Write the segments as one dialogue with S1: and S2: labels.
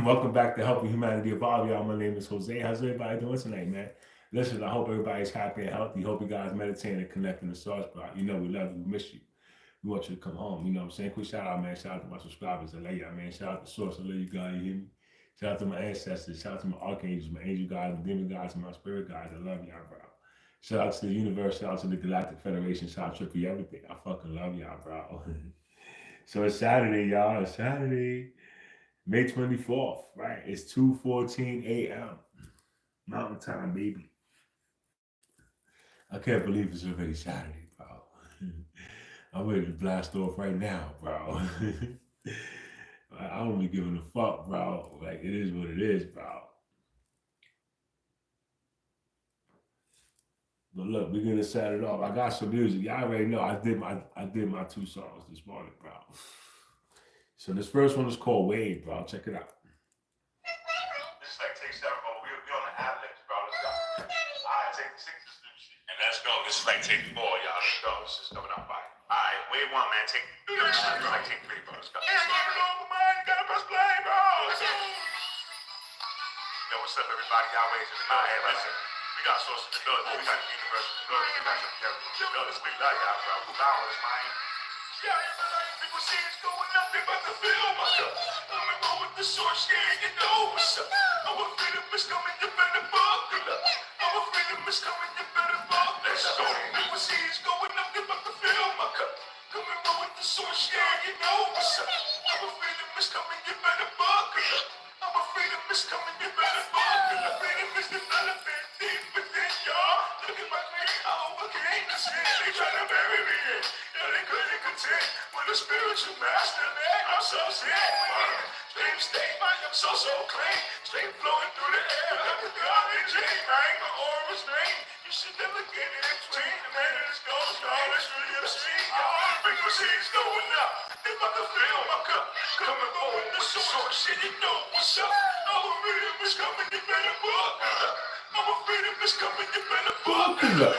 S1: Welcome back to Helping Humanity Evolve, y'all. My name is Jose. How's everybody doing tonight, man? Listen, I hope everybody's happy and healthy. Hope you guys meditating and connecting the source, bro. You know we love you, we miss you. We want you to come home. You know what I'm saying? Quick shout out, man. Shout out to my subscribers. I love y'all, man. Shout out to Source. I love you guys. You hear me? Shout out to my ancestors. Shout out to my archangels, my angel guys, my demon guys, and my spirit guys. I love y'all, bro. Shout out to the universe. Shout out to the Galactic Federation. Shout out to Trippy Everything. I fucking love y'all, bro. So it's Saturday, y'all. It's Saturday. May 24th, right? It's 2:14 a.m. Mountain Time, baby. I can't believe it's already Saturday, bro. I'm ready to blast off right now, bro. I don't be giving a fuck, bro. Like, it is what it is, bro. But look, we're gonna set it off. I got some music. Y'all already know I did my two songs this morning, bro. So this first one is called Wave, bro. Check it out. This is like take seven, bro. We on the ad libs, bro. Let's go. All right, take the six, and let's go. This is like take four, y'all. Let's go. This is coming up by. All right, wave one, man. Take. This is like take three, bro. Let's go. It's not over, man. You gotta press play, bro. Yo, what's up, everybody? Y'all waves in the night. Hey, listen. We got source in the building. We got the universe in the building. We got some characters in the building. We love y'all, bro. Who hours, man? Yeah, people see it's going up, they about to feel my cup. I'm in roll with the source, yeah, you know what's up. I'm a freedom is coming, you better buckle up. I'm a freedom is coming, you better buckle up. Let's go. People see it's going up, they about to fill my cup. Come and roll with the source, yeah, you know what's up. I'm a freedom is coming, you better buckle up. I'm a freedom is coming, you better buckle up. Freedom is developing deep within y'all. Look at my green, I overcame the sin. They trying to bury me in. They couldn't contend with a spiritual master, man. I'm so sad, man. Dream state, man, I'm so clean. Straight flowing through the air like a God in Jane, man. My aura's rain. You should never get in between. The man and his ghost, y'all. That's really obscene, y'all. Frequencies going up. They about to fill my cup. Coming forward, the source, shit, you know what's up. Our freedom is coming, you better buckle up. Our freedom is coming, you better buckle up.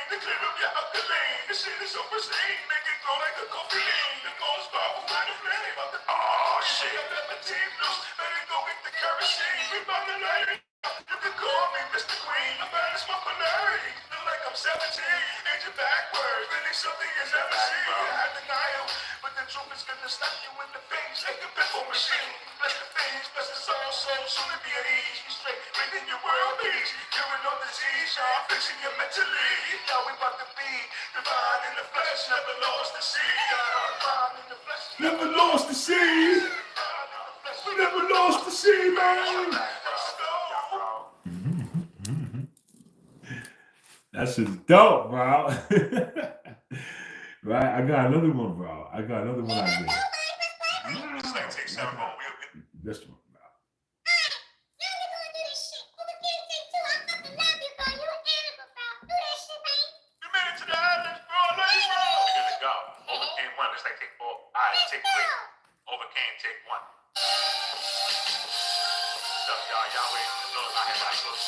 S1: To clear up your alkaline, this shit is so pristine, make it glow like a coffee bean. The gold's powerful, find a flame about the shit. I let my team loose, better go get the kerosene. We bout to light it up. You can call me Mr. Queen, I'm bad as my polarity. Feel like I'm 17, aging backwards, really something is never seen. I had denial, but the truth is gonna slap you in the face like a pinball machine. Bless the face, bless the soul, soon to be at ease. You straight, bringing your world peace, curing all disease, y'all fixing you mentally. Now we about to be divine in the flesh, never lost the seed. Divine in the flesh, never lost the seed. We never lost the seed, man. That's just dope, bro. Right? I got another one, bro. I got another one I did. This one, bro. You made it to the islands, bro. I love you, bro. We're gonna go. Overcame one. Let's like take four. All right, take three. Overcame, take one. What's up, y'all? Y'all wait. Look, I had like look.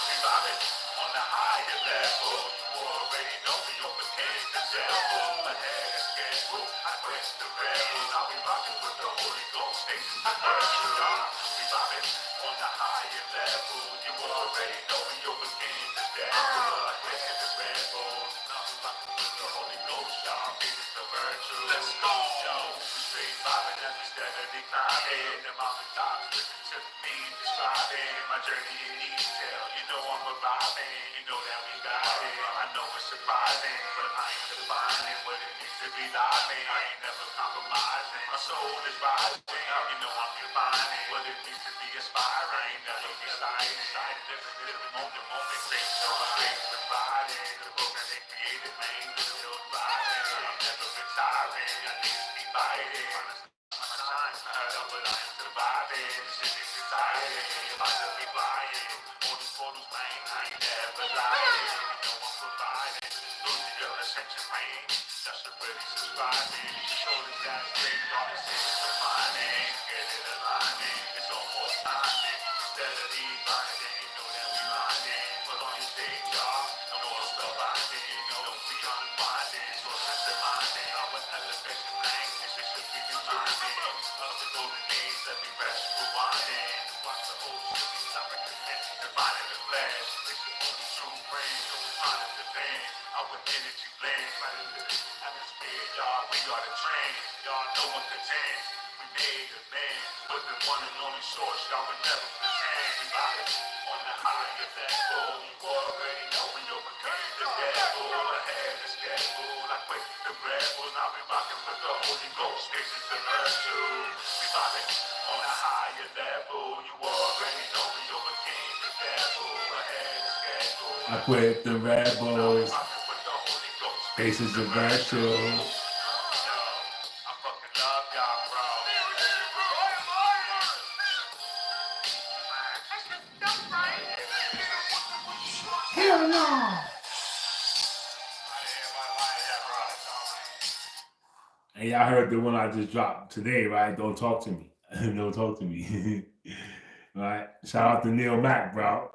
S1: We got on the higher level. You already know we overcame the devil. Ahead of schedule. I quenched the rebel. Now we rocking with the Holy Ghost. I heard you, God. We vibing on the higher level. You already know we overcame the devil. Ahead of the rebel. Now we rocking with the Holy Ghost. Y'all beating the virtue. Let's go, yo. Straight vibing and we steadily climbing. The mountain tops listen to me describing my journey in detail. You know I'm arriving. You know that we got it. I know it's surprising, but I ain't defining what it means to be living. I ain't never compromising. My soul is rising. You know I'm defining what it means to be aspiring. Never be excited. Living moment, straight so my face providing. The program they created, man, is still thriving. I'm never retiring. I need to be fighting. But I am surviving. Shit is exciting. About to be flying. All these photos, man, I ain't never lying. You know I'm providing. Losing your attention, man. Just already subscribing. You show the gas straight on the same defining. Get it aligning. It's almost timing. Instead of these blinding, know that we lying. Put on your day job. No more stuff. grinding. Don't be unwinding. So that's the minding. I would elevate the language. It should be reminding. Of the golden days that we rest rewinding. Watch the whole city stop and commit. Dividing the flash. It's the only true brain. So it's honest to pain. Our energy blaze. Right into the atmosphere, y'all. We are the train. Y'all know what the change. We made a man. With the one and only source. Y'all would never pretend. We got it on the higher level. You already know we overcame the devil. Ahead of schedule. Like with the rebels. Now we rockin' with the Holy Ghost. Stations to learn to. We got it on a higher level. You already know we overcame the devil. Ahead of schedule.
S2: I quit the rebels. Faces of virtue. Hell no! And y'all heard the one I just dropped today, right? Don't talk to me. Don't talk to me. Right? Shout out to Neil Mack, bro.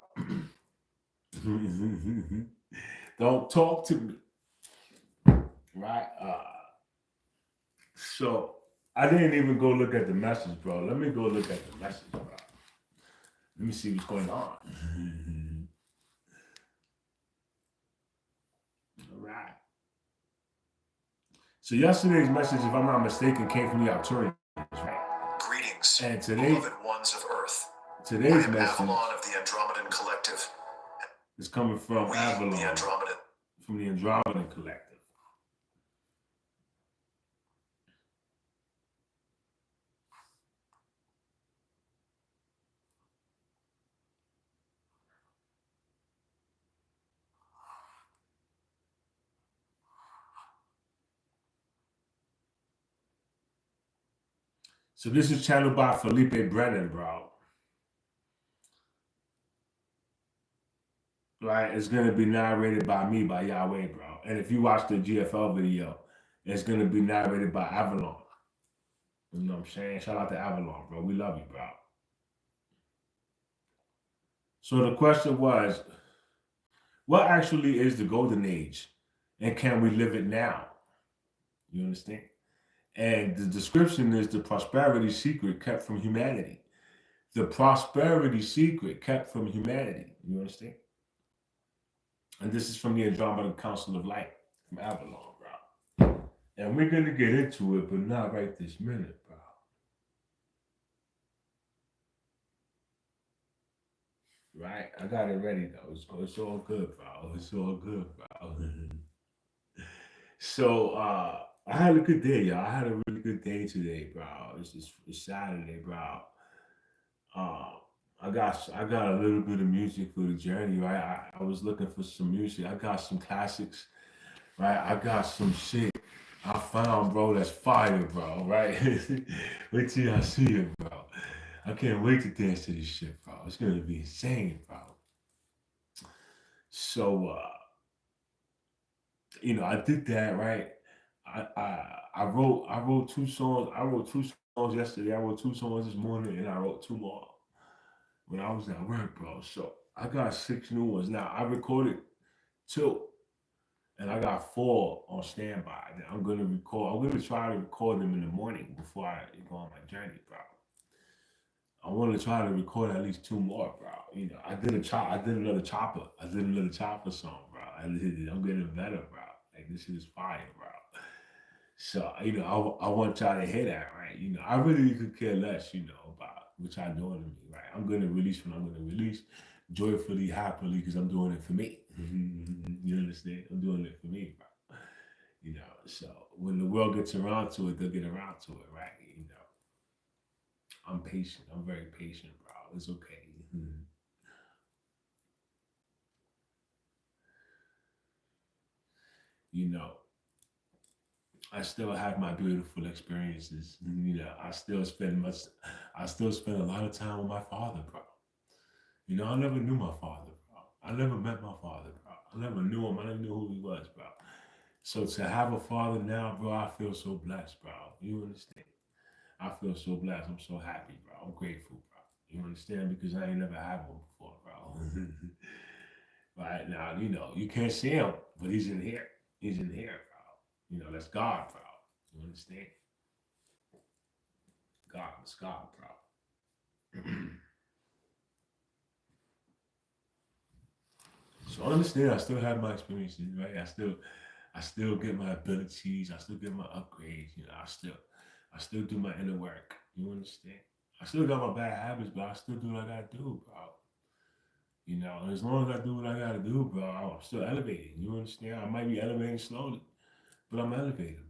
S2: Don't talk to me. Right? So I didn't even go look at the message, bro. Let me go look at the message, bro. Let me see what's going on. All right. So yesterday's message, if I'm not mistaken, came from the Arcturians, right?
S3: Greetings,
S2: And
S3: beloved ones of Earth.
S2: Today's
S3: I am
S2: message
S3: Avalon of the Andromedan Collective.
S2: is coming from Avalon,
S3: the Andromedan.
S2: from the Andromedan Collective. So this is channeled by Felipe Brennan, bro. Right? It's going to be narrated by me, by Yahweh, bro. And if you watch the GFL video, it's going to be narrated by Avalon. You know what I'm saying? Shout out to Avalon, bro. We love you, bro. So the question was, what actually is the golden age? And can we live it now? You understand? And the description is the prosperity secret kept from humanity. The prosperity secret kept from humanity. You understand? And this is from the Andromedan Council of Light from Avalon, bro. And we're going to get into it, but not right this minute, bro. Right? I got it ready, though. It's all good, bro. It's all good, bro. So, I had a good day, y'all. I had a really good day today, bro. It's Saturday, bro. I got a little bit of music for the journey, right? I was looking for some music. I got some classics, right? I got some shit I found, bro, that's fire, bro, right? Wait till y'all see it, bro. I can't wait to dance to this shit, bro. It's gonna be insane, bro. So, I did that, right? I wrote two songs. I wrote two songs yesterday. I wrote two songs this morning, and I wrote two more when I was at work, bro. So I got 6 new ones now. I recorded 2, and I got 4 on standby. I'm gonna record. I'm gonna try to record them in the morning before I go on my journey, bro. I want to try to record at least 2 more, bro. I did another chopper. I did another chopper song, bro. I'm getting better, bro. Like this is fire, bro. So, I want y'all to hear that, right? I really could care less, about what y'all doing to me, right? I'm going to release when I'm going to release joyfully, happily, because I'm doing it for me. You understand? I'm doing it for me, bro. So when the world gets around to it, they'll get around to it, right? I'm patient. I'm very patient, bro. It's okay. I still have my beautiful experiences. I still spend a lot of time with my father, bro. I never knew my father, bro. I never met my father, bro. I never knew him. I never knew who he was, bro. So to have a father now, bro, I feel so blessed, bro. You understand? I feel so blessed. I'm so happy, bro. I'm grateful, bro. You understand? Because I ain't never had one before, bro. Right now, you can't see him. But he's in here. He's in here, bro. You know, that's God, bro. You understand? God, it's God, bro. So understand, I still have my experiences, right? I still get my abilities. I still get my upgrades. You know, I still do my inner work. You understand? I still got my bad habits, but I still do what I gotta do, bro. You know, and as long as I do what I gotta do, bro, I'm still elevating. You understand? I might be elevating slowly, but I'm elevating,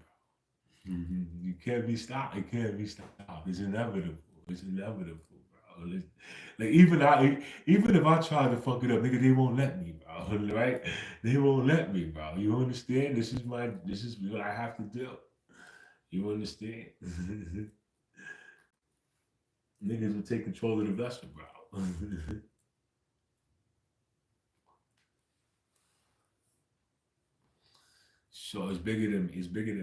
S2: bro. You can't be stopped. It can't be stopped. It's inevitable. It's inevitable, bro. Like even if I try to fuck it up, nigga, they won't let me, bro. Right? They won't let me, bro. You understand? This is what I have to do. You understand? Niggas will take control of the vessel, bro. So it's bigger than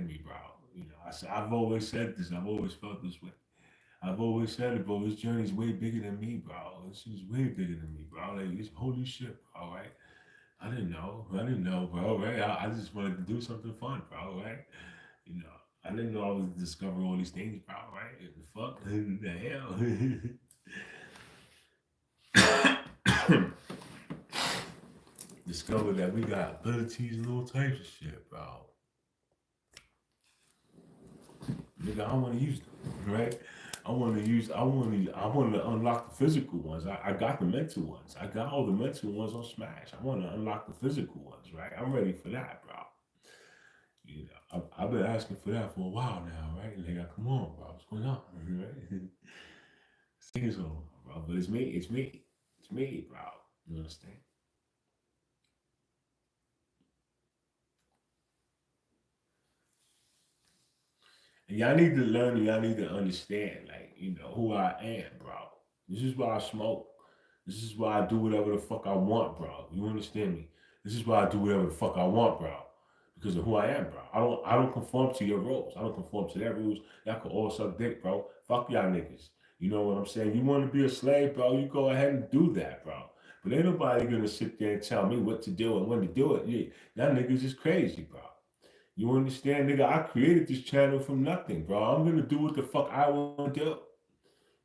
S2: me, bro. You know, I've always said this. I've always felt this way. I've always said it, bro. This journey is way bigger than me, bro. This is way bigger than me, bro. Like, it's holy shit, bro. Right? I didn't know. I didn't know, bro. Right? I just wanted to do something fun, bro. Right? You know, I didn't know I was discovering all these things, bro. Right? The fuck, the hell. Discover that we got abilities and all types of shit, bro. Nigga, I want to use them, right? I want to unlock the physical ones. I got the mental ones. I got all the mental ones on Smash. I want to unlock the physical ones, right? I'm ready for that, bro. You know, I've been asking for that for a while now, right? Nigga, come on, bro. What's going on, right? Things on, bro. But it's me. It's me. It's me, bro. You understand? And y'all need to learn and y'all need to understand, like, you know, who I am, bro. This is why I smoke. This is why I do whatever the fuck I want, bro. You understand me? This is why I do whatever the fuck I want, bro. Because of who I am, bro. I don't conform to your rules. I don't conform to their rules. Y'all can all suck dick, bro. Fuck y'all niggas. You know what I'm saying? You want to be a slave, bro, you go ahead and do that, bro. But ain't nobody gonna sit there and tell me what to do and when to do it. Yeah, y'all niggas is crazy, bro. You understand, nigga? I created this channel from nothing, bro. I'm gonna do what the fuck I want to do.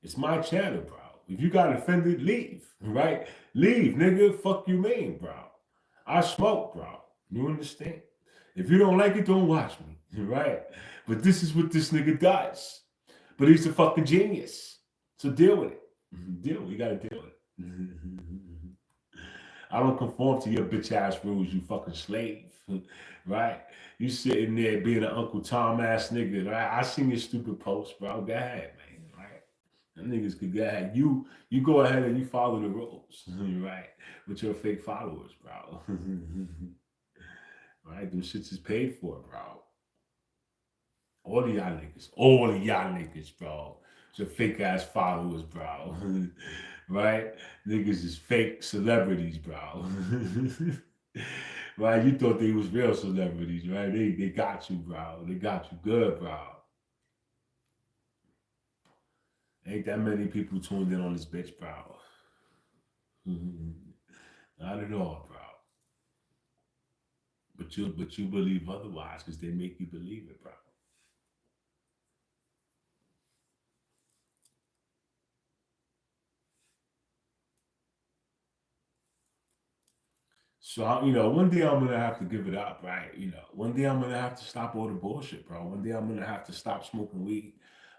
S2: It's my channel, bro. If you got offended, leave, right? Leave, nigga. Fuck you mean, bro. I smoke, bro. You understand? If you don't like it, don't watch me, right? But this is what this nigga does. But he's a fucking genius. So deal with it. Deal with it. You gotta deal with it. I don't conform to your bitch ass rules, you fucking slave. Right? You sitting there being an Uncle Tom ass nigga, right? I seen your stupid post, bro. Go ahead, man. Right? Them niggas could go ahead. You go ahead and you follow the rules, right? With your fake followers, bro. Right? Them shits is paid for, bro. All of y'all niggas, bro. Your fake ass followers, bro. Right? Niggas is fake celebrities, bro. Right? You thought they was real celebrities, right? They got you, bro. They got you good, bro. Ain't that many people tuned in on this bitch, bro. Not at all, bro. But you believe otherwise because they make you believe it, bro. So you know, one day I'm gonna have to give it up, right? You know, one day I'm gonna have to stop all the bullshit, bro. One day I'm gonna have to stop smoking weed.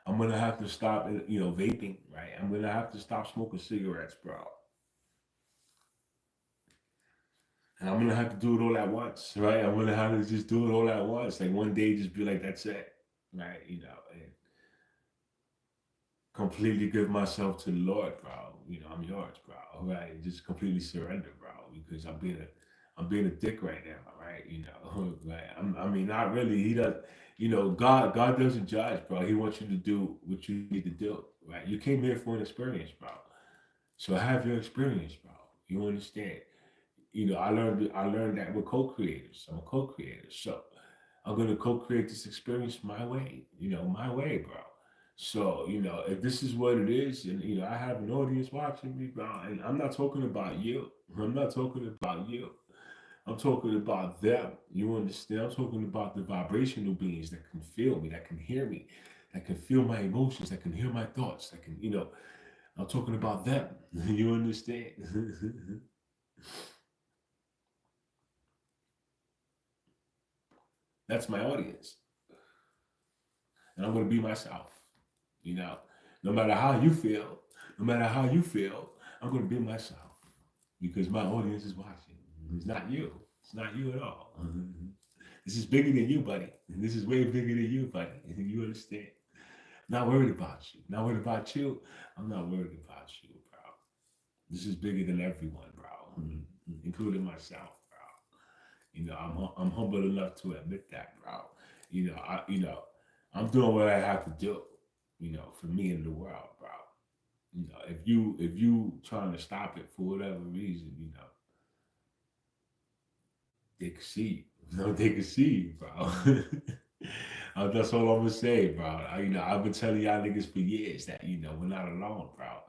S2: I'm gonna have to stop, you know, vaping, right? I'm gonna have to stop smoking cigarettes, bro. And I'm gonna have to do it all at once, right? I'm gonna have to just do it all at once. Like one day, just be like, that's it, right? You know, and completely give myself to the Lord, bro. You know, I'm yours, bro. Right? Just completely surrender, bro. Because I'm being a dick right now, right? You know, right? I mean, not really. He does, you know, God doesn't judge, bro. He wants you to do what you need to do, right? You came here for an experience, bro. So have your experience, bro. You understand? You know, I learned that we're co-creators. I'm a co-creator, so I'm gonna co-create this experience my way. You know, my way, bro. So you know, if this is what it is, and you know, I have an audience watching me, bro, and I'm not talking about you. I'm not talking about you. I'm talking about them. You understand? I'm talking about the vibrational beings that can feel me, that can hear me, that can feel my emotions, that can hear my thoughts, that can, I'm talking about them. You understand? That's my audience. And I'm going to be myself. You know, no matter how you feel, no matter how you feel, I'm going to be myself because my audience is watching. It's not you. It's not you at all. This is bigger than you, buddy. This is way bigger than you, buddy. You understand? Not worried about you. Not worried about you. I'm not worried about you, bro. This is bigger than everyone, bro, including myself, bro. I'm humble enough to admit that, bro. I'm doing what I have to do, for me and the world, bro. If you trying to stop it for whatever reason, they can see you. They can see you, bro. That's all I'm gonna say, bro. I've been telling y'all niggas for years that we're not alone, bro.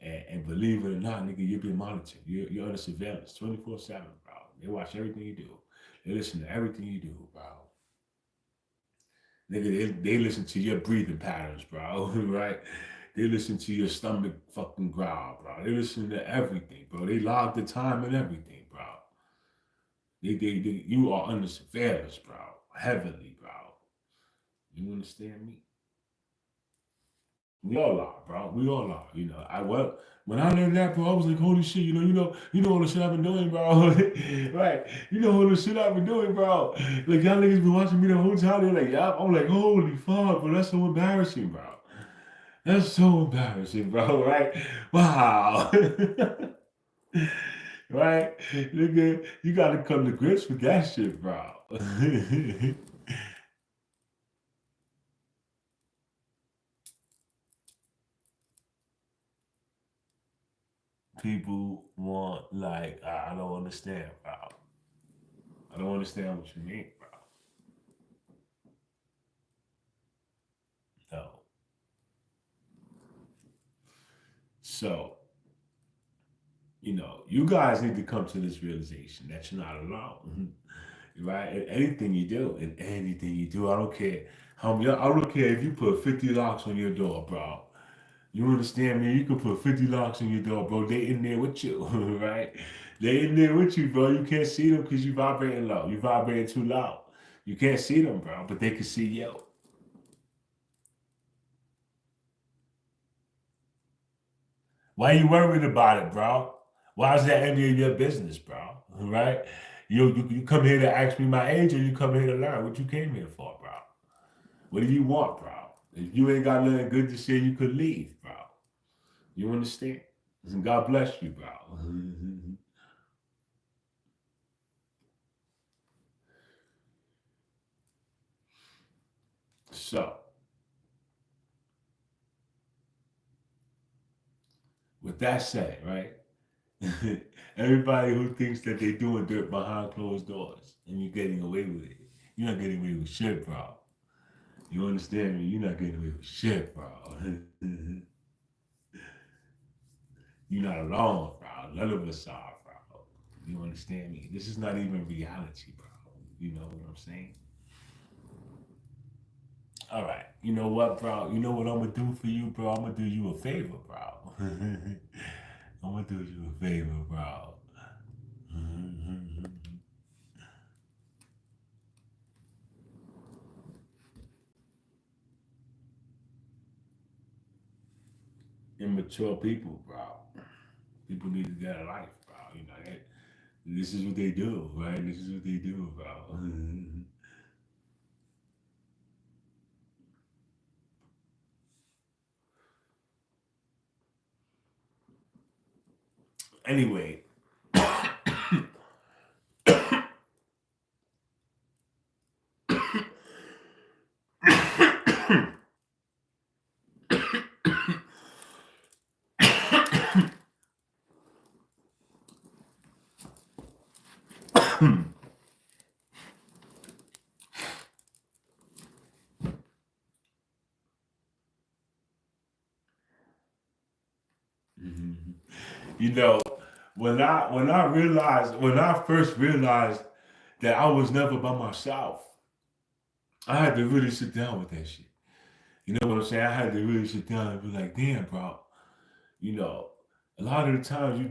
S2: And believe it or not, nigga, you're being monitored. You're under surveillance 24/7, bro. They watch everything you do. They listen to everything you do, bro. Nigga, they listen to your breathing patterns, bro. Right? They listen to your stomach fucking growl, bro. They listen to everything, bro. They log the time and everything, bro. You are under surveillance, bro. Heavily, bro. You understand me? We all are, bro. We all are. When I learned that, bro, I was like, holy shit, all the shit I've been doing, bro. Right. All the shit I've been doing, bro. Like y'all niggas been watching me the whole time. They're like, yeah. I'm like, holy fuck, bro, that's so embarrassing, bro. That's so embarrassing, bro. Right? Wow. Right? Nigga, you gotta come to grips with that shit, bro. People want, like, I don't understand, bro. I don't understand what you mean, bro. No. So, you guys need to come to this realization that you're not alone. Right? In anything you do, I don't care I don't care if you put 50 locks on your door, bro. You understand me? You can put 50 locks on your door, bro. They in there with you, right? They in there with you, bro. You can't see them because you vibrating low. You vibrating too loud. You can't see them, bro, but they can see you. Why are you worried about it, bro? Why is that any of your business, bro? Right? You come here to ask me my age, or you come here to learn what you came here for, bro? What do you want, bro? If you ain't got nothing good to say, you could leave, bro. You understand? And God bless you, bro. So, with that said, right? Everybody who thinks that they're doing dirt behind closed doors and you're getting away with it, you're not getting away with shit, bro. You understand me? You're not getting away with shit, bro. You're not alone, bro. None of us are, bro. You understand me? This is not even reality, bro. You know what I'm saying? All right. You know what, bro? You know what I'm gonna do for you, bro? I'm gonna do you a favor, bro. I'm gonna do you a favor, bro. Immature people, bro. People need to get a life, bro. This is what they do, right? This is what they do, bro. Anyway, you know, when I first realized that I was never by myself, I had to really sit down with that shit. You know what I'm saying? I had to really sit down and be like, damn, bro. You know, a lot of the times we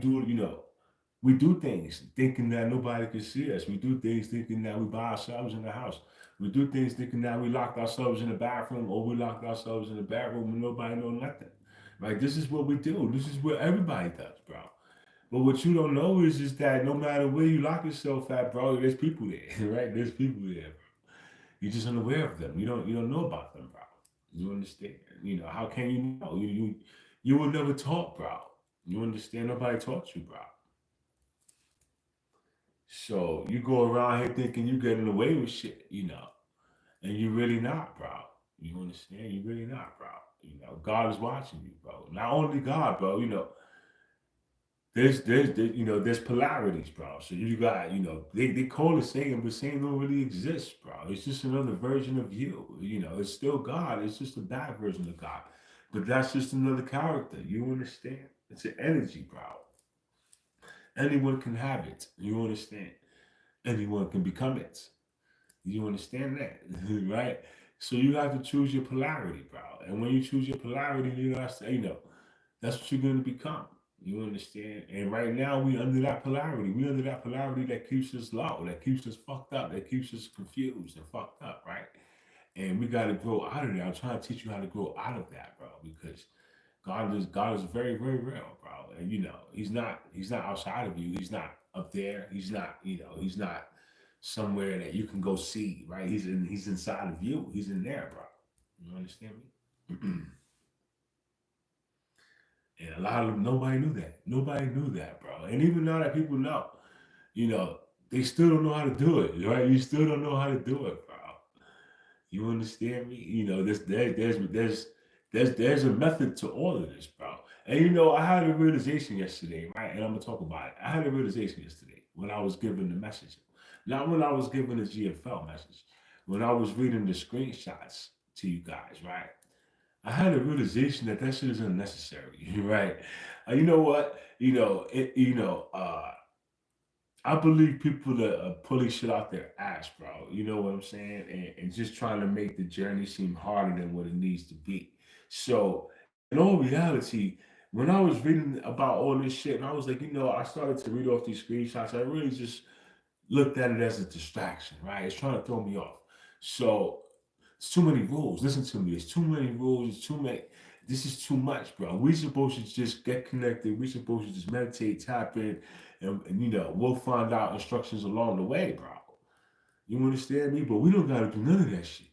S2: do things thinking that nobody can see us. We do things thinking that we by ourselves in the house. We do things thinking that we locked ourselves in the bathroom or we locked ourselves in the bedroom and nobody know nothing. Right? This is what we do. This is what everybody does, bro. But what you don't know is just that no matter where you lock yourself at, bro, there's people there, right? There's people there. You're just unaware of them. You don't know about them, bro. You understand? How can you know? You were never taught, bro. You understand? Nobody taught you, bro. So you go around here thinking you getting away with shit, and you really not, bro. You understand? You really not, bro. God is watching you, bro. Not only God, bro. There's polarities, bro. So you got, they call it Satan, but Satan don't really exist, bro. It's just another version of you. It's still God. It's just a bad version of God. But that's just another character. You understand? It's an energy, bro. Anyone can have it. You understand? Anyone can become it. You understand that, right? So you have to choose your polarity, bro. And when you choose your polarity, that's what you're going to become. You understand? And right now we under that polarity. We under that polarity that keeps us low, that keeps us fucked up, that keeps us confused and fucked up, right? And we got to grow out of that. I'm trying to teach you how to grow out of that, bro, because God is very, very real, bro. And he's not outside of you. He's not up there. He's not somewhere that you can go see, right? He's inside of you. He's in there, bro. You understand me? And a lot of them, nobody knew that. Nobody knew that, bro. And even now that people know, you know, they still don't know how to do it, right? You still don't know how to do it, bro. You understand me? There's a method to all of this, bro. And I had a realization yesterday, right? And I'm gonna talk about it. I had a realization yesterday when I was given the message, not when I was given the GFL message, when I was reading the screenshots to you guys, right? I had a realization that that shit is unnecessary, right? You know what? I believe people that are pulling shit out their ass, bro. You know what I'm saying? And just trying to make the journey seem harder than what it needs to be. So, in all reality, when I was reading about all this shit, and I was like, I started to read off these screenshots, I really just looked at it as a distraction, right? It's trying to throw me off. So, it's too many rules. Listen to me. It's too many rules. It's too many. This is too much, bro. We supposed to just get connected. We supposed to just meditate, tap in, and we'll find out instructions along the way, bro. You understand me? But we don't gotta do none of that shit.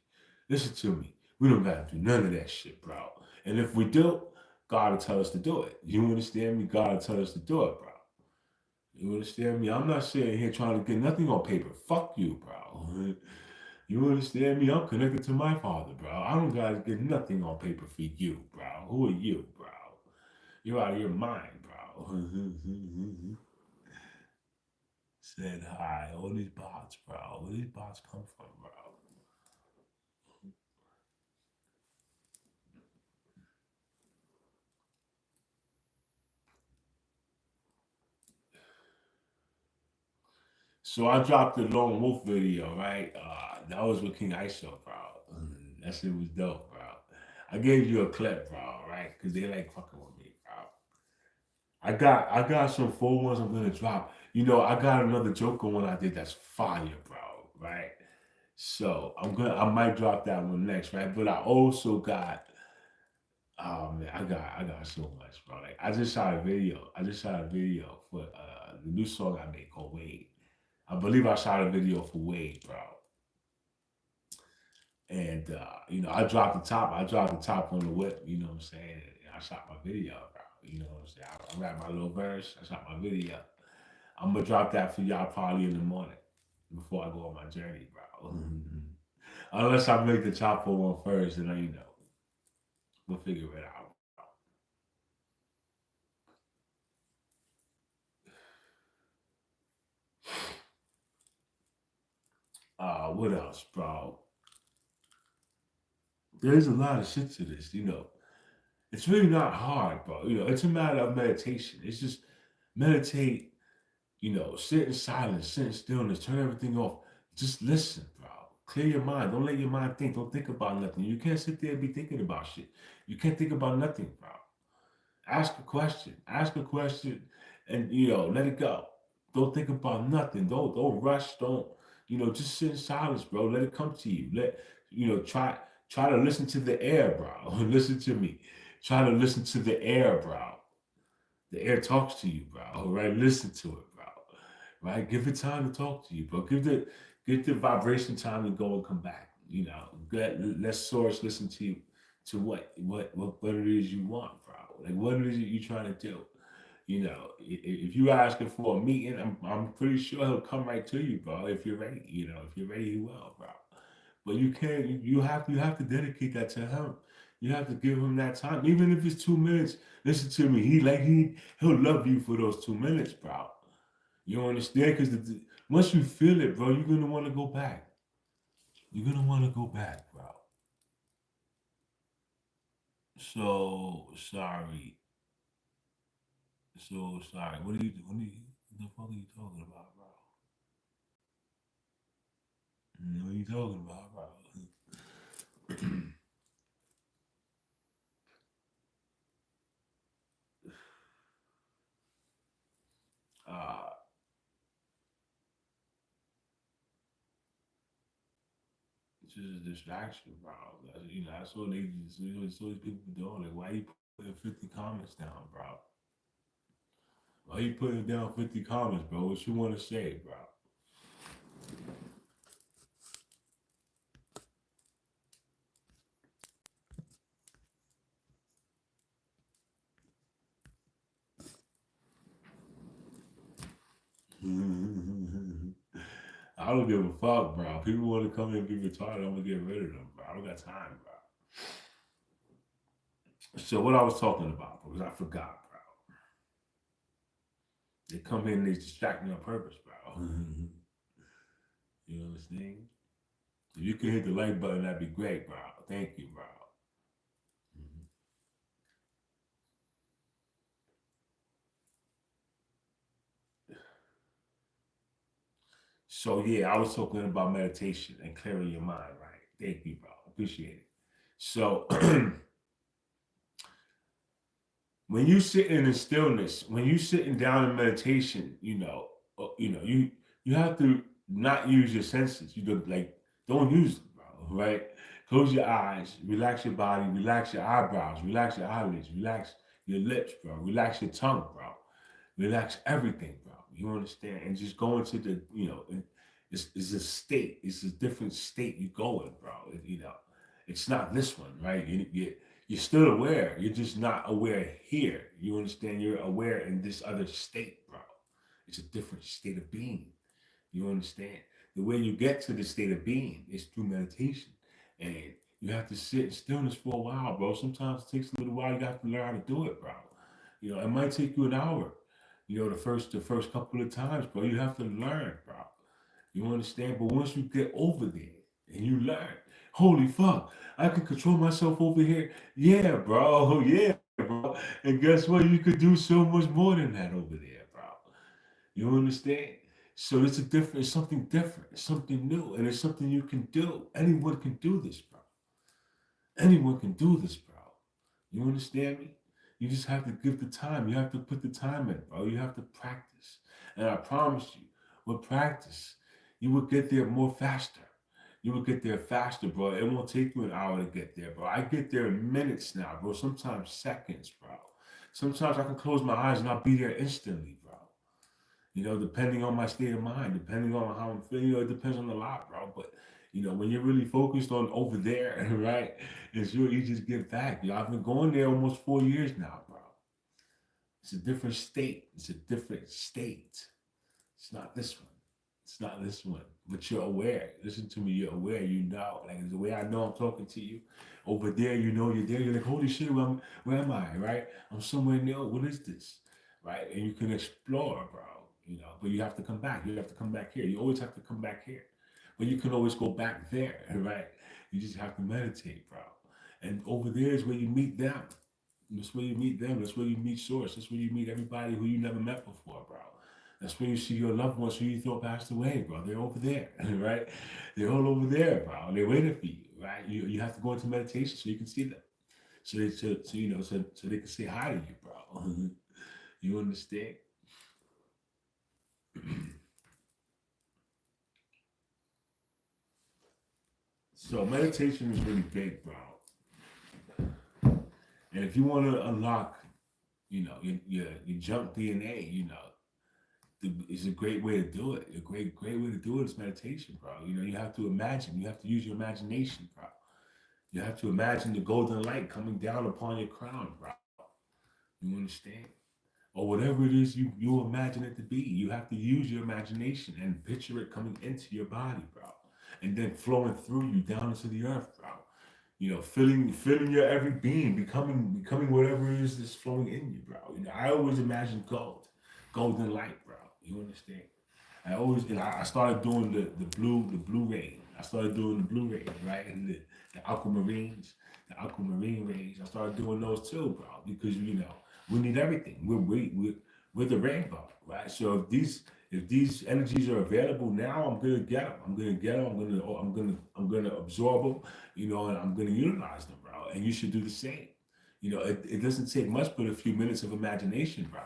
S2: Listen to me. We don't gotta do none of that shit, bro. And if we do, God will tell us to do it. You understand me? God will tell us to do it, bro. You understand me? I'm not sitting here trying to get nothing on paper. Fuck you, bro. You understand me? I'm connected to my father, bro. I don't gotta get nothing on paper for you, bro. Who are you, bro? You're out of your mind, bro. Said hi. All these bots, bro. Where these bots come from, bro? So I dropped the Lone Wolf video, right? That was with King ISO, bro. That shit was dope, bro. I gave you a clip, bro, right? Because they like fucking with me, bro. I got some full ones I'm gonna drop. I got another Joker one I did that's fire, bro, right? So I might drop that one next, right? But I also got oh man, I got so much, bro. Like I just shot a video. I just shot a video for the new song I made called Wade. I believe I shot a video for Wade, bro. And I dropped the top. I dropped the top on the whip. You know what I'm saying? And I shot my video, bro. You know what I'm saying? I rapped my little verse. I shot my video. I'm gonna drop that for y'all probably in the morning before I go on my journey, bro. Unless I make the chopper one first, and then we'll figure it out. What else, bro? There's a lot of shit to this. It's really not hard, bro. It's a matter of meditation. It's just meditate, sit in silence, sit in stillness, turn everything off. Just listen, bro. Clear your mind. Don't let your mind think. Don't think about nothing. You can't sit there and be thinking about shit. You can't think about nothing, bro. Ask a question. Ask a question and let it go. Don't think about nothing. Don't rush. Don't just sit in silence, bro. Let it come to you. Try to listen to the air, bro. Listen to me. Try to listen to the air, bro. The air talks to you, bro. Right? Listen to it, bro. Right? Give it time to talk to you, bro. Give the vibration time to go and come back. Let source listen to you to what it is you want, bro. Like what it is that you trying to do. If you asking for a meeting, I'm pretty sure he'll come right to you, bro. If you're ready, if you're ready, he will, bro. But you can't. You have to dedicate that to him. You have to give him that time, even if it's 2 minutes. Listen to me. He'll love you for those 2 minutes, bro. You understand? Because once you feel it, bro, you're gonna want to go back. You're gonna want to go back, bro. So sorry. So sorry. What the fuck are you talking about, bro? What are you talking about, bro? uh, it's just a distraction, bro. That's what that's what people doing. Like, why you putting 50 comments down, bro? Why you putting down 50 comments, bro? What you want to say, bro? I don't give a fuck, bro. People want to come in and be retarded. I'm gonna get rid of them, bro. I don't got time, bro. So what I was talking about, because I forgot, bro. They come in and they distract me on purpose, bro. You understand? If you can hit the like button, that'd be great, bro. Thank you, bro. Mhm. So yeah, I was talking about meditation and clearing your mind, right? Thank you, bro. Appreciate it. So when you sitting in stillness, when you sitting down in meditation, you have to not use your senses. You don't use them, bro. Right? Close your eyes, relax your body, relax your eyebrows, relax your eyelids, relax your lips, bro. Relax your tongue, bro. Relax everything, bro. You understand? And just go into it's a state. It's a different state you go in, bro. It's not this one, right? You're still aware. You're just not aware here. You understand? You're aware in this other state, bro. It's a different state of being. You understand? The way you get to the state of being is through meditation. And you have to sit in stillness for a while, bro. Sometimes it takes a little while. You have to learn how to do it, bro. It might take you an hour. The first couple of times, bro. You have to learn, bro. You understand? But once you get over there and you learn, holy fuck, I can control myself over here. Yeah, bro. Yeah, bro. And guess what? You could do so much more than that over there, bro. You understand? So it's something different, it's something new, and it's something you can do. Anyone can do this, bro. Anyone can do this, bro. You understand me? You just have to give the time. You have to put the time in, bro. You have to practice. And I promise you, with practice, you will get there more faster. You will get there faster, bro. It won't take you an hour to get there, bro. I get there in minutes now, bro. Sometimes seconds, bro. Sometimes I can close my eyes and I'll be there instantly, bro. Depending on my state of mind, depending on how I'm feeling, it depends on a lot, bro. But when you're really focused on over there, right, it's real easy to get back. I've been going there almost 4 years now, bro. It's a different state. It's a different state. It's not this one. It's not this one. But you're aware. Listen to me. You're aware. You know. Like the way I know I'm talking to you. Over there, you're there. You're like, holy shit, where am I? Right? I'm somewhere new. What is this? Right? And you can explore, bro. But you have to come back. You have to come back here. You always have to come back here. But you can always go back there, right? You just have to meditate, bro. And over there is where you meet them. That's where you meet them. That's where you meet Source. That's where you meet everybody who you never met before, bro. That's where you see your loved ones who you thought passed away, bro. They're over there, right? They're all over there, bro. They're waiting for you, right? You have to go into meditation so you can see them. So they can say hi to you, bro. You understand? So meditation is really big, bro. And if you want to unlock, your junk DNA, it's a great way to do it. A great way to do it is meditation, bro. You have to imagine. You have to use your imagination, bro. You have to imagine the golden light coming down upon your crown, bro. You understand? Or whatever it is you imagine it to be. You have to use your imagination and picture it coming into your body, bro. And then flowing through you down into the earth, bro. Filling your every being, becoming whatever it is that's flowing in you, bro. I always imagine golden light, bro. You understand? I started doing the blue rain. I started doing the blue rain, right? And the aquamarine rays. I started doing those too, bro, because we need everything. We're the rainbow, right? So if these energies are available now, I'm gonna get them. I'm gonna get them. I'm gonna absorb them, and I'm gonna utilize them, bro. And you should do the same. It doesn't take much but a few minutes of imagination, bro.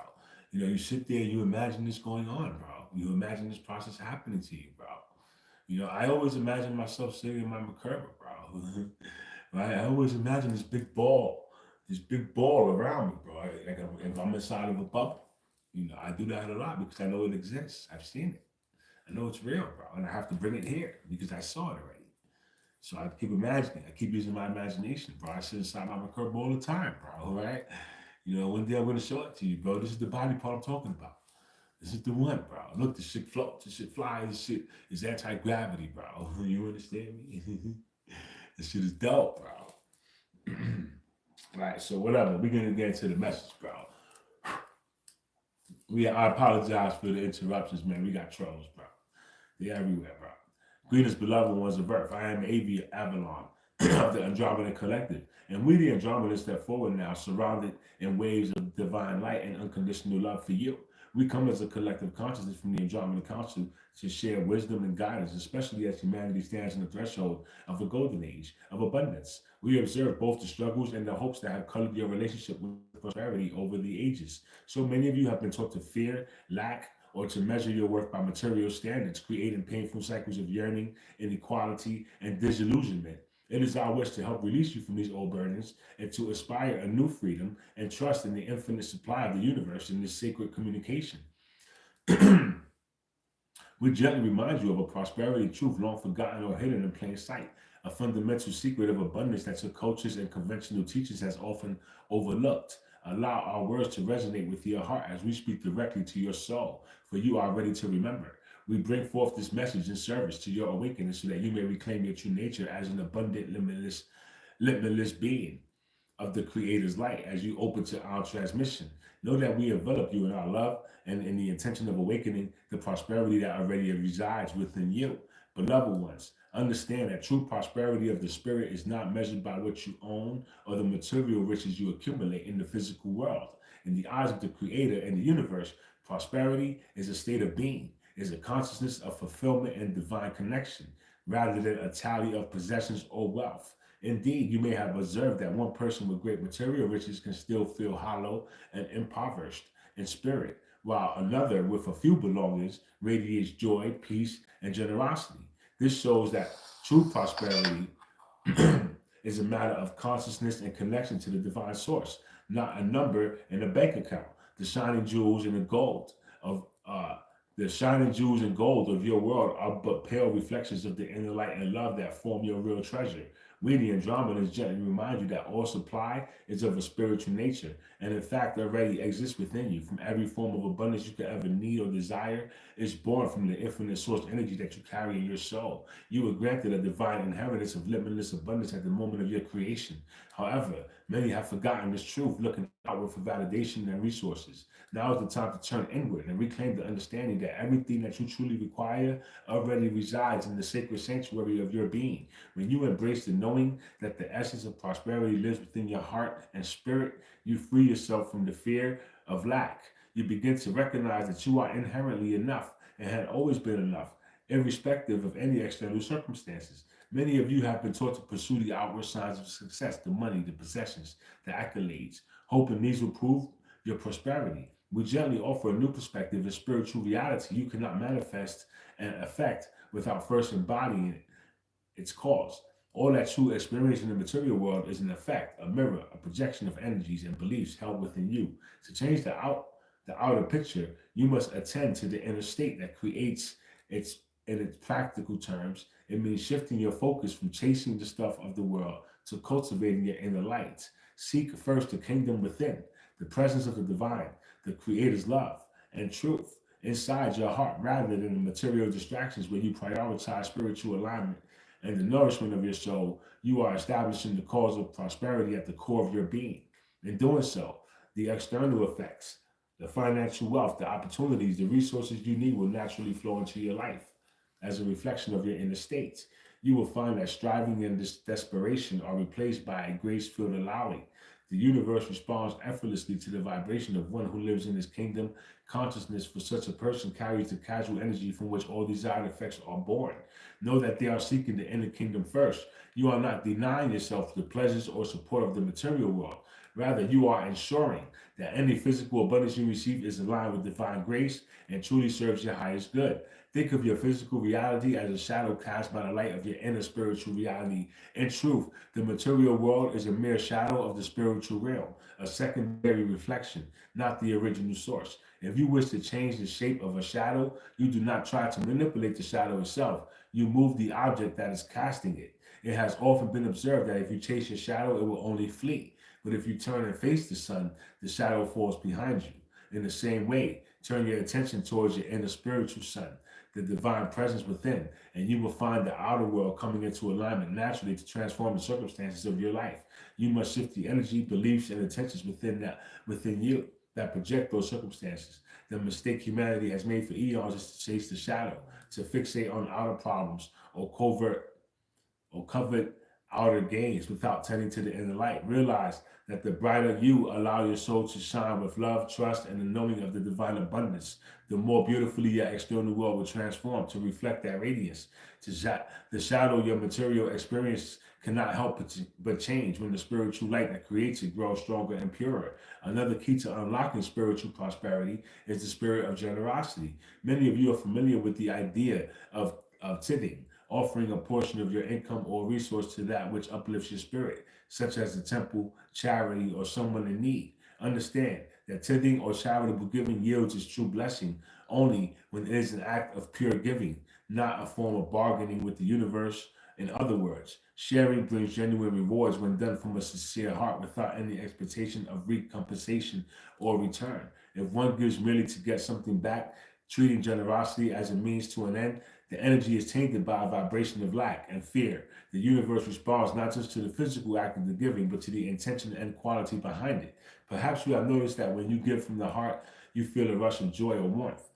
S2: You sit there, you imagine this going on, bro. You imagine this process happening to you, bro. I always imagine myself sitting in my Merkaba, bro. Right? I always imagine this big ball around me, bro. Like if I'm inside of a bubble. I do that a lot because I know it exists. I've seen it. I know it's real, bro. And I have to bring it here because I saw it already. So I keep imagining. I keep using my imagination, bro. I sit inside my Merkaba all the time, bro. All right? One day I'm going to show it to you, bro. This is the body part I'm talking about. This is the one, bro. Look, this shit floats, this shit flies, this shit is anti-gravity, bro. You understand me? This shit is dope, bro. Right, so whatever. We're going to get into the message, bro. I apologize for the interruptions, man. We got trolls, bro. They're everywhere, bro. Greetings, beloved ones of Earth. I am A.V. Avalon of the Andromeda Collective. And we, the Andromeda, step forward now, surrounded in waves of divine light and unconditional love for you. We come as a collective consciousness from the Andromeda Council to share wisdom and guidance, especially as humanity stands on the threshold of a golden age of abundance. We observe both the struggles and the hopes that have colored your relationship with prosperity over the ages. So many of you have been taught to fear, lack, or to measure your worth by material standards, creating painful cycles of yearning, inequality, and disillusionment. It is our wish to help release you from these old burdens and to aspire a new freedom and trust in the infinite supply of the universe in this sacred communication. We gently remind you of a prosperity truth long forgotten or hidden in plain sight, a fundamental secret of abundance that your cultures and conventional teachers has often overlooked. Allow our words to resonate with your heart as we speak directly to your soul, for you are ready to remember. We bring forth this message in service to your awakening so that you may reclaim your true nature as an abundant, limitless being of the Creator's light as you open to our transmission. Know that we envelop you in our love and in the intention of awakening the prosperity that already resides within you. Beloved ones, understand that true prosperity of the spirit is not measured by what you own or the material riches you accumulate in the physical world. In the eyes of the Creator and the universe, prosperity is a state of being, is a consciousness of fulfillment and divine connection, rather than a tally of possessions or wealth. Indeed, you may have observed that one person with great material riches can still feel hollow and impoverished in spirit, while another with a few belongings radiates joy, peace, and generosity. This shows that true prosperity is a matter of consciousness and connection to the divine source, not a number in a bank account. The shining jewels and the gold of the shining jewels and gold of your world are but pale reflections of the inner light and love that form your real treasure. We, the Andromedas, gently remind you that all supply is of a spiritual nature, and in fact already exists within you. From every form of abundance you could ever need or desire is born from the infinite source energy that you carry in your soul. You were granted a divine inheritance of limitless abundance at the moment of your creation. However, many have forgotten this truth, looking outward for validation and resources. Now is the time to turn inward and reclaim the understanding that everything that you truly require already resides in the sacred sanctuary of your being. When you embrace the knowing knowing that the essence of prosperity lives within your heart and spirit, you free yourself from the fear of lack. You begin to recognize that you are inherently enough and had always been enough, irrespective of any external circumstances. Many of you have been taught to pursue the outward signs of success, the money, the possessions, the accolades, hoping these will prove your prosperity. We gently offer a new perspective of spiritual reality you cannot manifest and affect without first embodying its cause. All that you experience in the material world is an effect, a mirror, a projection of energies and beliefs held within you. To change the outer picture, you must attend to the inner state that creates its in its practical terms. It means shifting your focus from chasing the stuff of the world to cultivating your inner light. Seek first the kingdom within, the presence of the divine, the creator's love and truth inside your heart rather than the material distractions where you prioritize spiritual alignment and the nourishment of your soul. You are establishing the cause of prosperity at the core of your being. In doing so, the external effects, the financial wealth, the opportunities, the resources you need will naturally flow into your life as a reflection of your inner state. You will find that striving and desperation are replaced by a grace-filled allowing. The universe responds effortlessly to the vibration of one who lives in his kingdom. Consciousness for such a person carries the causal energy from which all desired effects are born. Know that they are seeking the inner kingdom first. You are not denying yourself the pleasures or support of the material world. Rather, you are ensuring that any physical abundance you receive is aligned with divine grace and truly serves your highest good. Think of your physical reality as a shadow cast by the light of your inner spiritual reality. In truth, the material world is a mere shadow of the spiritual realm, a secondary reflection, not the original source. If you wish to change the shape of a shadow, you do not try to manipulate the shadow itself. You move the object that is casting it. It has often been observed that if you chase your shadow, it will only flee. But if you turn and face the sun, the shadow falls behind you. In the same way, turn your attention towards your inner spiritual sun, the divine presence within, and you will find the outer world coming into alignment naturally to transform the circumstances of your life. You must shift the energy, beliefs, and intentions within you that project those circumstances. The mistake humanity has made for eons is to chase the shadow, to fixate on outer problems or covered outer gains without tending to the inner light. Realize that the brighter you allow your soul to shine with love, trust, and the knowing of the divine abundance, the more beautifully your external world will transform to reflect that radiance. The shadow your material experience cannot help but change when the spiritual light that creates it grows stronger and purer. Another key to unlocking spiritual prosperity is the spirit of generosity. Many of you are familiar with the idea of tithing, offering a portion of your income or resource to that which uplifts your spirit, such as the temple, charity, or someone in need. Understand that tithing or charitable giving yields its true blessing only when it is an act of pure giving, not a form of bargaining with the universe. In other words, sharing brings genuine rewards when done from a sincere heart without any expectation of recompensation or return. If one gives merely to get something back, treating generosity as a means to an end, the energy is tainted by a vibration of lack and fear. The universe responds not just to the physical act of the giving, but to the intention and quality behind it. Perhaps you have noticed that when you give from the heart, you feel a rush of joy or warmth,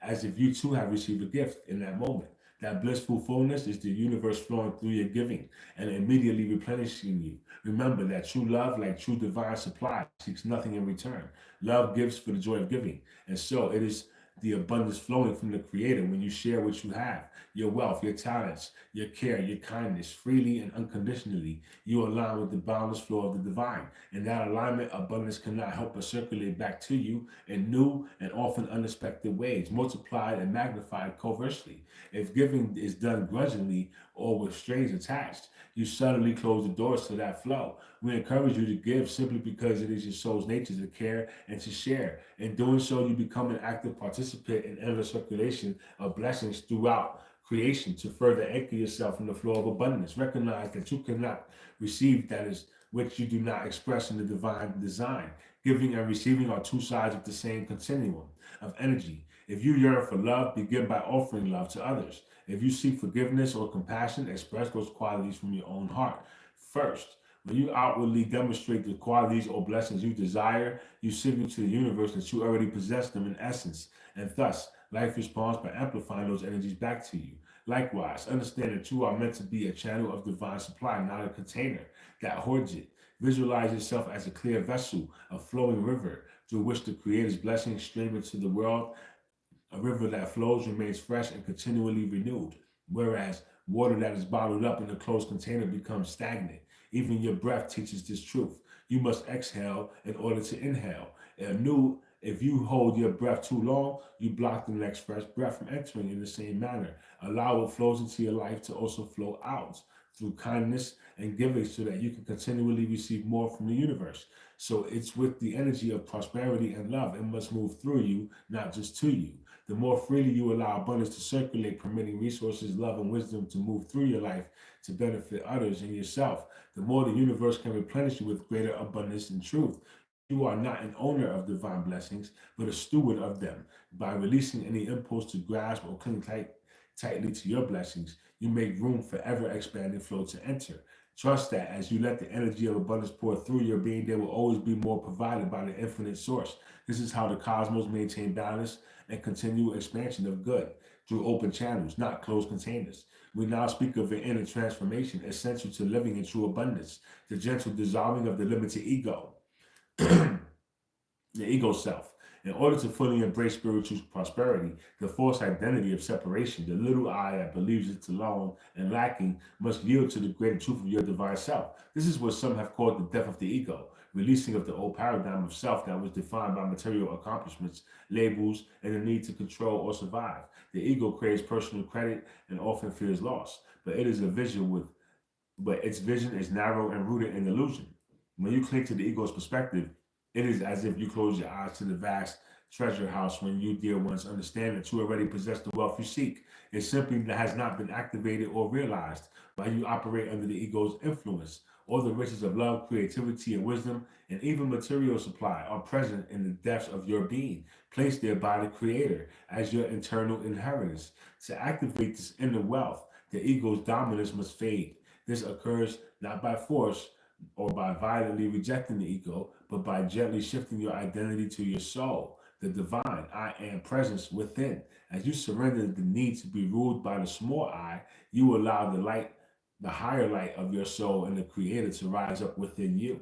S2: as if you too have received a gift in that moment. That blissful fullness is the universe flowing through your giving and immediately replenishing you. Remember that true love, like true divine supply, seeks nothing in return. Love gives for the joy of giving. And so it is the abundance flowing from the Creator when you share what you have, your wealth, your talents, your care, your kindness, freely and unconditionally. You align with the boundless flow of the divine. In that alignment, abundance cannot help but circulate back to you in new and often unexpected ways, multiplied and magnified covertly. If giving is done grudgingly or with strings attached, you subtly close the doors to that flow. We encourage you to give simply because it is your soul's nature to care and to share. In doing so, you become an active participant in endless circulation of blessings throughout creation to further anchor yourself in the flow of abundance. Recognize that you cannot receive that is which you do not express in the divine design. Giving and receiving are two sides of the same continuum of energy. If you yearn for love, begin by offering love to others. If you seek forgiveness or compassion, express those qualities from your own heart. First, when you outwardly demonstrate the qualities or blessings you desire, you signal to the universe that you already possess them in essence, and thus life responds by amplifying those energies back to you. Likewise, understand that you are meant to be a channel of divine supply, not a container that hoards it. Visualize yourself as a clear vessel, a flowing river through which the Creator's blessings stream into the world. A river that flows remains fresh and continually renewed, whereas water that is bottled up in a closed container becomes stagnant. Even your breath teaches this truth. You must exhale in order to inhale. If you hold your breath too long, you block the next fresh breath from entering in the same manner. Allow what flows into your life to also flow out through kindness and giving so that you can continually receive more from the universe. So it's with the energy of prosperity and love. It must move through you, not just to you. The more freely you allow abundance to circulate, permitting resources, love, and wisdom to move through your life to benefit others and yourself, the more the universe can replenish you with greater abundance and truth. You are not an owner of divine blessings, but a steward of them. By releasing any impulse to grasp or tightly to your blessings, you make room for ever expanding flow to enter. Trust that as you let the energy of abundance pour through your being, there will always be more provided by the infinite source. This is how the cosmos maintain balance and continual expansion of good through open channels, not closed containers. We now speak of an inner transformation essential to living in true abundance, the gentle dissolving of the limited ego, the ego self. In order to fully embrace spiritual prosperity, the false identity of separation, the little I that believes it's alone and lacking, must yield to the greater truth of your divine self. This is what some have called the death of the ego, releasing of the old paradigm of self that was defined by material accomplishments, labels, and the need to control or survive. The ego craves personal credit and often fears loss, but its vision is narrow and rooted in illusion. When you cling to the ego's perspective, it is as if you close your eyes to the vast treasure house when you, dear ones, understand that you already possess the wealth you seek. It simply has not been activated or realized while you operate under the ego's influence. All the riches of love, creativity, and wisdom, and even material supply are present in the depths of your being, placed there by the Creator as your internal inheritance. To activate this inner wealth, the ego's dominance must fade. This occurs not by force, or by violently rejecting the ego, but by gently shifting your identity to your soul, the divine I am presence within. As you surrender the need to be ruled by the small I, you allow the light, the higher light of your soul and the Creator to rise up within you.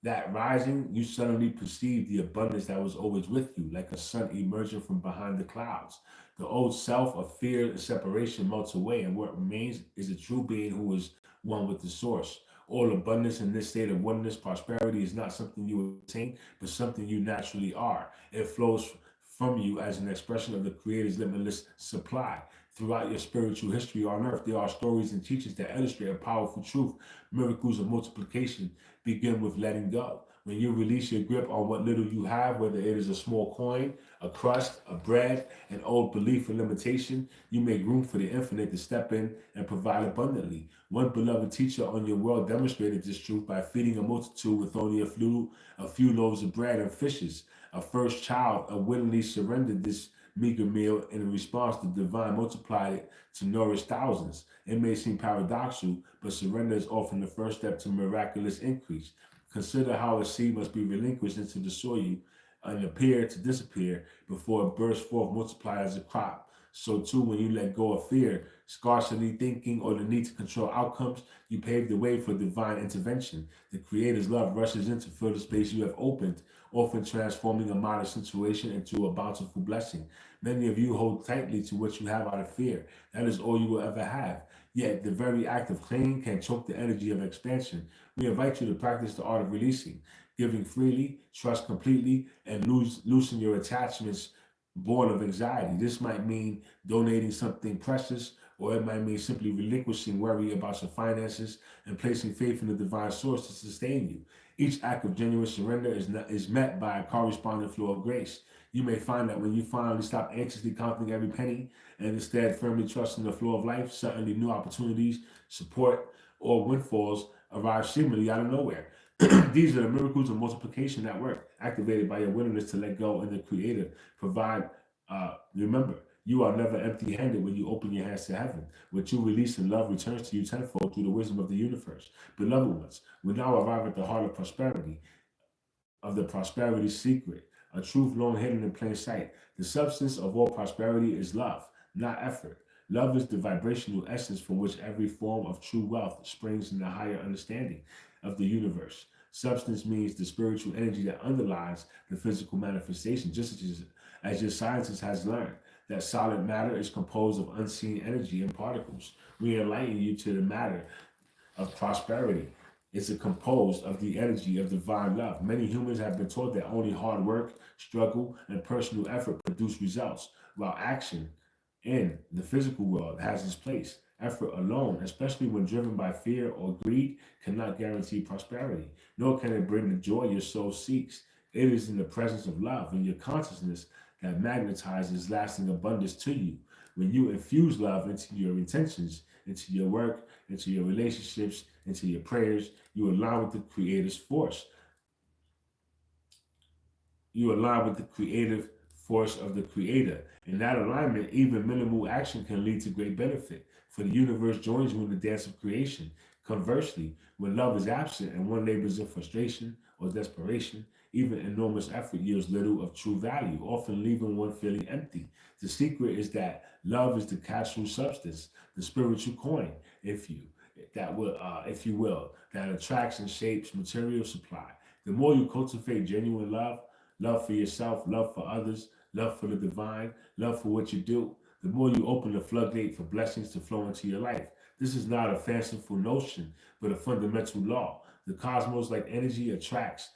S2: That rising, you suddenly perceive the abundance that was always with you, like a sun emerging from behind the clouds. The old self of fear and separation melts away, and what remains is a true being who is one with the source. All abundance in this state of oneness, prosperity is not something you attain, but something you naturally are. It flows from you as an expression of the Creator's limitless supply. Throughout your spiritual history on earth, there are stories and teachings that illustrate a powerful truth. Miracles of multiplication begin with letting go. When you release your grip on what little you have, whether it is a small coin, a crust, a bread, an old belief or limitation, you make room for the infinite to step in and provide abundantly. One beloved teacher on your world demonstrated this truth by feeding a multitude with only a few loaves of bread and fishes. A first child unwittingly surrendered this meager meal, and in response, the divine multiplied it to nourish thousands. It may seem paradoxical, but surrender is often the first step to miraculous increase. Consider how a seed must be relinquished into the soil and appear to disappear before it bursts forth, multiplied as a crop. So too, when you let go of fear, scarcity thinking, or the need to control outcomes, you pave the way for divine intervention. The Creator's love rushes in to fill the space you have opened, often transforming a modest situation into a bountiful blessing. Many of you hold tightly to what you have out of fear. That is all you will ever have. Yet the very act of clinging can choke the energy of expansion. We invite you to practice the art of releasing, giving freely, trust completely, and loosen your attachments born of anxiety. This might mean donating something precious, or it might mean simply relinquishing worry about your finances and placing faith in the divine source to sustain you. Each act of genuine surrender is met by a corresponding flow of grace. You may find that when you finally stop anxiously counting every penny and instead firmly trust in the flow of life, suddenly new opportunities, support, or windfalls arrive seemingly out of nowhere. These are the miracles of multiplication at work, activated by your willingness to let go and the Creator provide. Remember, you are never empty-handed when you open your hands to heaven. What you release in love returns to you tenfold through the wisdom of the universe. Beloved ones, we now arrive at the heart of prosperity, of the prosperity secret, a truth long hidden in plain sight. The substance of all prosperity is love, not effort. Love is the vibrational essence from which every form of true wealth springs in the higher understanding of the universe. Substance means the spiritual energy that underlies the physical manifestation, just as your scientist has learned that solid matter is composed of unseen energy and particles. We enlighten you to the matter of prosperity. It's composed of the energy of divine love. Many humans have been taught that only hard work, struggle, and personal effort produce results, while action in the physical world has its place. Effort alone, especially when driven by fear or greed, cannot guarantee prosperity, nor can it bring the joy your soul seeks. It is in the presence of love in your consciousness that magnetizes lasting abundance to you. When you infuse love into your intentions, into your work, into your relationships, into your prayers, you align with the Creator's force. You align with the creative force of the Creator. In that alignment, even minimal action can lead to great benefit, for the universe joins you in the dance of creation. Conversely, when love is absent and one labors in frustration or desperation, even enormous effort yields little of true value, often leaving one feeling empty. The secret is that love is the causal substance, the spiritual coin, if you will, that attracts and shapes material supply. The more you cultivate genuine love, love for yourself, love for others, love for the divine, love for what you do, the more you open the floodgate for blessings to flow into your life. This is not a fanciful notion, but a fundamental law. The cosmos, like energy, attracts,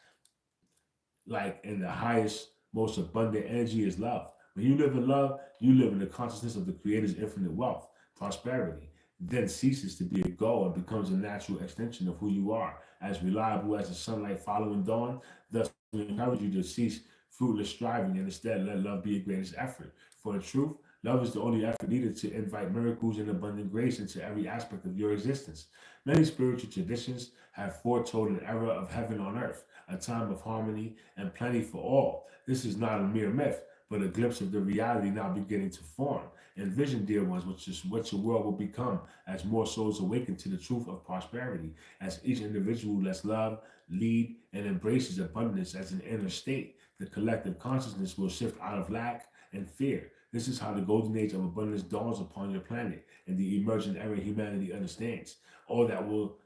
S2: like in the highest, most abundant energy is love. When you live in love, you live in the consciousness of the Creator's infinite wealth. Prosperity then ceases to be a goal and becomes a natural extension of who you are, as reliable as the sunlight following dawn. Thus, we encourage you to cease fruitless striving and instead let love be your greatest effort. For in truth, love is the only effort needed to invite miracles and abundant grace into every aspect of your existence. Many spiritual traditions have foretold an era of heaven on earth, a time of harmony and plenty for all. This is not a mere myth, but a glimpse of the reality now beginning to form. Envision, dear ones, which is what your world will become as more souls awaken to the truth of prosperity, as each individual lets love, lead, and embraces abundance as an inner state. The collective consciousness will shift out of lack and fear. This is how the golden age of abundance dawns upon your planet, and the emergent era humanity understands. All that will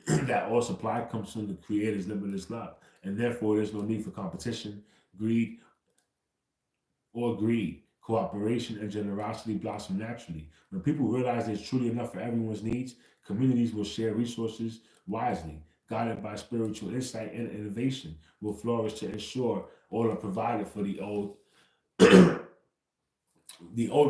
S2: that all supply comes from the Creator's limitless love, and therefore there's no need for competition, greed, or greed. Cooperation and generosity blossom naturally. When people realize there's truly enough for everyone's needs, communities will share resources wisely, guided by spiritual insight and innovation, will flourish to ensure all are provided for the old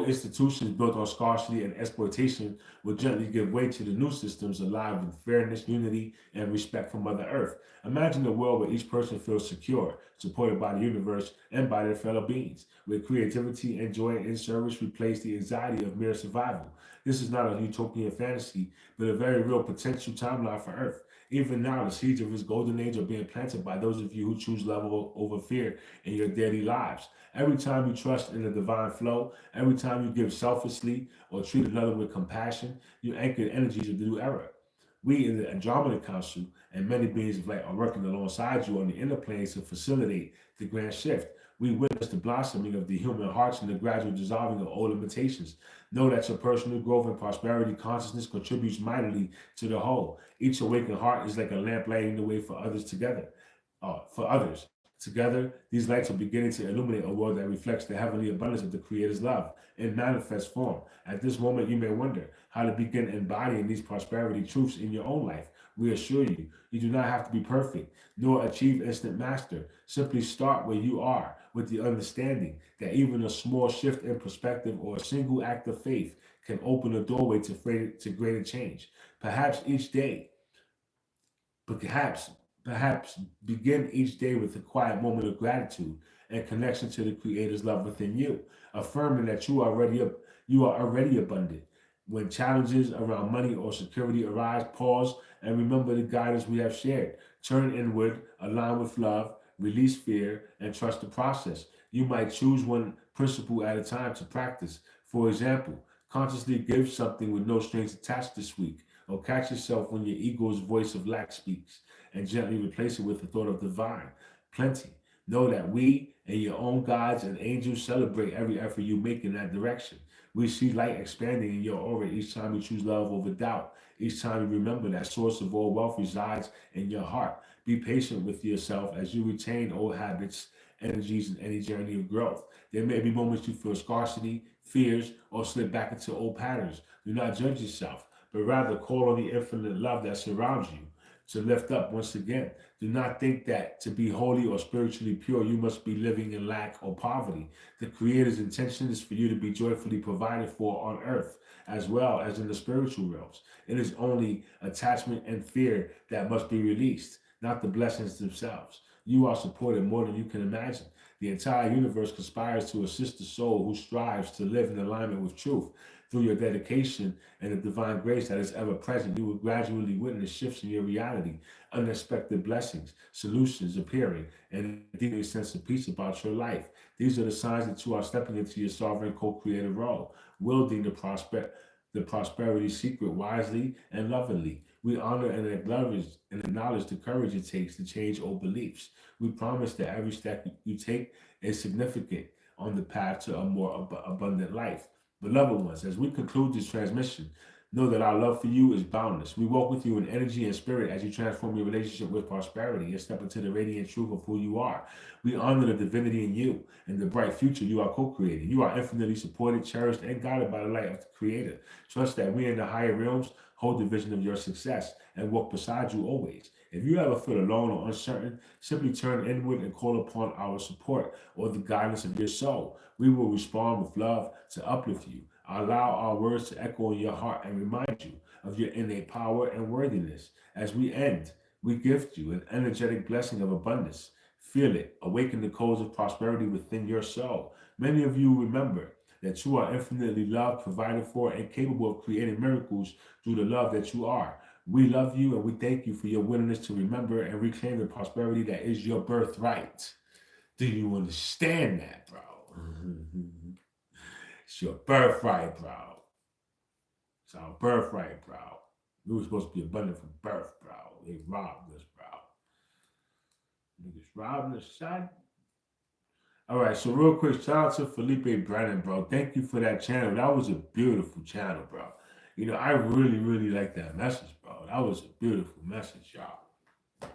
S2: institutions built on scarcity and exploitation will gently give way to the new systems alive with fairness, unity, and respect for Mother Earth. Imagine a world where each person feels secure, supported by the universe and by their fellow beings, where creativity and joy in service replace the anxiety of mere survival. This is not a utopian fantasy, but a very real potential timeline for Earth. Even now, the seeds of its golden age are being planted by those of you who choose love over fear in your daily lives. Every time you trust in the divine flow, every time you give selflessly or treat another with compassion, you anchor the energies of the new era. We in the Andromeda Council and many beings of light are working alongside you on the inner planes to facilitate the grand shift. We witness the blossoming of the human hearts and the gradual dissolving of old limitations. Know that your personal growth and prosperity consciousness contributes mightily to the whole. Each awakened heart is like a lamp lighting the way for others together. For others. Together, these lights are beginning to illuminate a world that reflects the heavenly abundance of the Creator's love in manifest form. At this moment, you may wonder how to begin embodying these prosperity truths in your own life. We assure you, you do not have to be perfect, nor achieve instant master. Simply start where you are with the understanding that even a small shift in perspective or a single act of faith can open a doorway to greater change. Perhaps each day Perhaps begin each day with a quiet moment of gratitude and connection to the Creator's love within you, affirming that you are already abundant. When challenges around money or security arise, pause and remember the guidance we have shared. Turn inward, align with love, release fear, and trust the process. You might choose one principle at a time to practice. For example, consciously give something with no strings attached this week, or catch yourself when your ego's voice of lack speaks and gently replace it with the thought of divine plenty. Know that we and your own guides and angels celebrate every effort you make in that direction. We see light expanding in your aura each time you choose love over doubt. Each time you remember that source of all wealth resides in your heart. Be patient with yourself as you retain old habits, energies, in any journey of growth. There may be moments you feel scarcity, fears, or slip back into old patterns. Do not judge yourself, but rather call on the infinite love that surrounds you to lift up once again. Do not think that to be holy or spiritually pure, you must be living in lack or poverty. The Creator's intention is for you to be joyfully provided for on earth as well as in the spiritual realms. It is only attachment and fear that must be released, not the blessings themselves. You are supported more than you can imagine. The entire universe conspires to assist the soul who strives to live in alignment with truth. Through your dedication and the divine grace that is ever present, you will gradually witness shifts in your reality, unexpected blessings, solutions appearing, and a deepening sense of peace about your life. These are the signs that you are stepping into your sovereign co-creative role, wielding the prosperity secret wisely and lovingly. We honor and acknowledge the courage it takes to change old beliefs. We promise that every step you take is significant on the path to a more abundant life. Beloved ones, as we conclude this transmission, know that our love for you is boundless. We walk with you in energy and spirit as you transform your relationship with prosperity and step into the radiant truth of who you are. We honor the divinity in you and the bright future you are co-creating. You are infinitely supported, cherished, and guided by the light of the Creator. Trust that we in the higher realms hold the vision of your success and walk beside you always. If you ever feel alone or uncertain, simply turn inward and call upon our support or the guidance of your soul. We will respond with love to uplift you. Allow our words to echo in your heart and remind you of your innate power and worthiness. As we end, we gift you an energetic blessing of abundance. Feel it. Awaken the codes of prosperity within your soul. Many of you remember that you are infinitely loved, provided for, and capable of creating miracles through the love that you are. We love you and we thank you for your willingness to remember and reclaim the prosperity that is your birthright. Do you understand that, bro? It's your birthright, bro. It's our birthright, bro. We were supposed to be abundant from birth, bro. They robbed us, bro. Niggas robbing us, son. All right, so real quick, shout out to Felipe Brennan, bro. Thank you for that channel. That was a beautiful channel, bro. You know, I really, really like that message, bro. That was a beautiful message, y'all.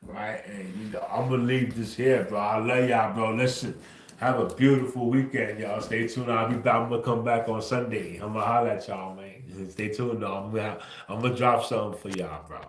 S2: Right? And, you know, I'm going to leave this here, bro. I love y'all, bro. Listen, have a beautiful weekend, y'all. Stay tuned. I'll be back. I'm going to come back on Sunday. I'm going to holler at y'all, man. Stay tuned, though. I'm going to drop something for y'all, bro.